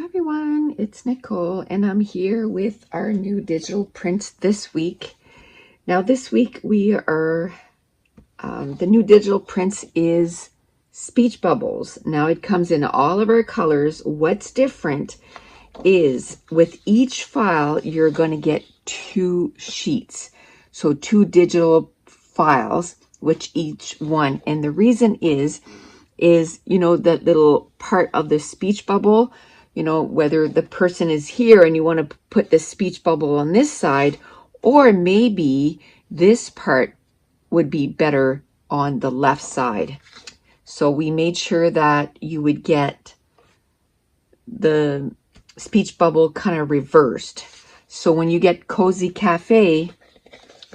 everyone, it's Nicole and I'm here with our new digital prints this week. Now this week we are, the new digital prints is speech bubbles. Now it comes in all of our colors. What's different is with each file you're going to get 2 sheets. So 2 digital files, which each one, and the reason is you know that little part of the speech bubble, you know, whether the person is here and you want to put the speech bubble on this side, or maybe this part would be better on the left side. So we made sure that you would get the speech bubble kind of reversed. So when you get Cozy Cafe,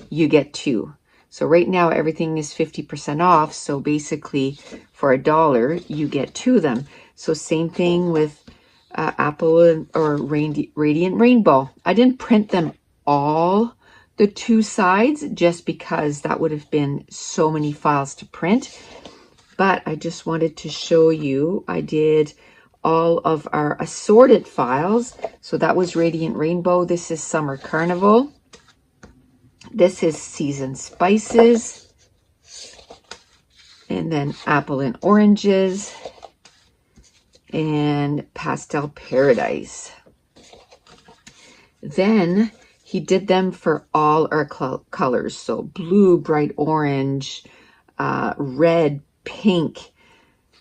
you get 2. So right now everything is 50% off. So basically for $1, you get 2 of them. So same thing with Apple or Radiant Rainbow. I didn't print them all, the 2 sides, just because that would have been so many files to print. But I just wanted to show you, I did all of our assorted files. So that was Radiant Rainbow. This is Summer Carnival. This is Seasoned Spices. And then Apple and Oranges. And Pastel Paradise. Then he did them for all our colors. So blue, bright orange, red, pink,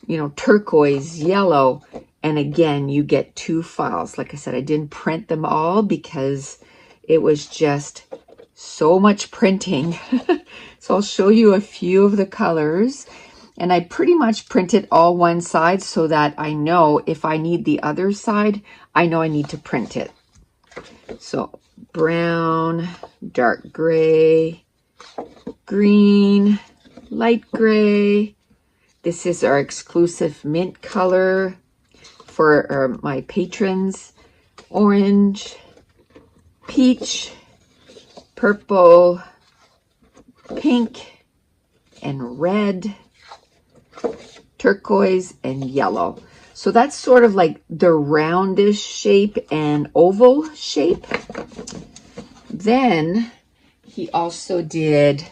you know, turquoise, yellow. And again, you get 2 files. Like I said, I didn't print them all because it was just so much printing. So I'll show you a few of the colors. And I pretty much printed all one side so that I know if I need the other side, I know I need to print it. So brown, dark gray, green, light gray. This is our exclusive mint color for my patrons. Orange, peach, purple, pink, and red, turquoise, and yellow. So that's sort of like the roundish shape and oval shape. Then he also did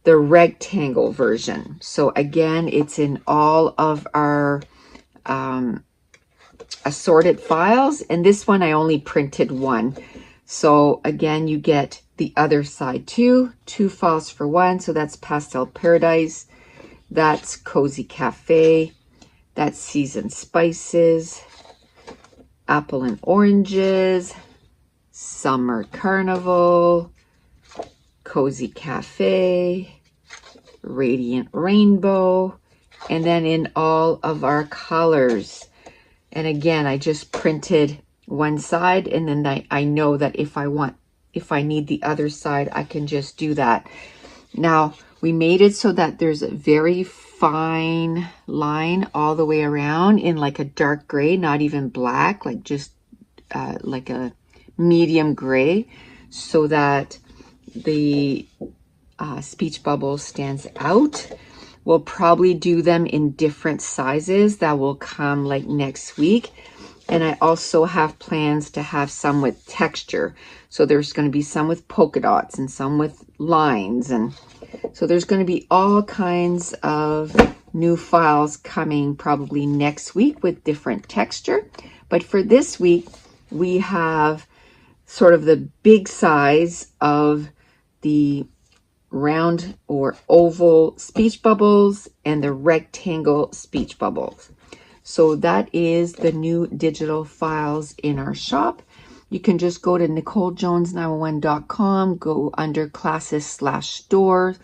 the rectangle version. So again, it's in all of our assorted files. And this one, I only printed 1. So again, you get the other side too. 2 files for 1. So that's Pastel Paradise. That's Cozy Cafe. That's Seasoned Spices. Apple and Oranges. Summer Carnival. Cozy Cafe. Radiant Rainbow. And then in all of our colors. And again, I just printed one side, and then I know that if I need the other side, I can just do that. Now, we made it so that there's a very fine line all the way around in like a dark gray, not even black, like just like a medium gray, so that the speech bubble stands out. We'll probably do them in different sizes. That will come like next week. And I also have plans to have some with texture. So there's going to be some with polka dots and some with lines. And so there's going to be all kinds of new files coming probably next week with different texture. But for this week, we have sort of the big size of the round or oval speech bubbles and the rectangle speech bubbles. So that is the new digital files in our shop. You can just go to NicoleJones911.com, go under classes/store,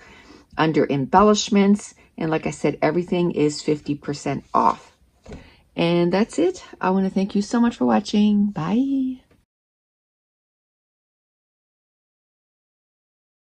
under embellishments. And like I said, everything is 50% off. And that's it. I want to thank you so much for watching. Bye.